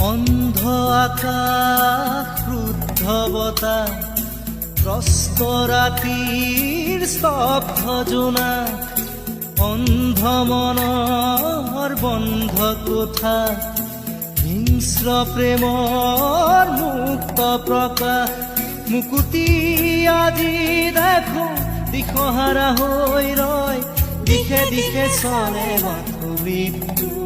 অন্ধ আকাশ ৰুদ্ধ বতাহ ত্ৰস্ত ৰাতিৰ স্তব্ধ জোনাক অন্ধ মনৰ বন্ধ কোঠা হিংস্ৰ প্ৰেমৰ মুক্ত প্ৰকাশ মুকুতি আজি দেখো দিশহাৰা হৈ ৰয় দিশে দিশে চলে মাথো মৃত্যু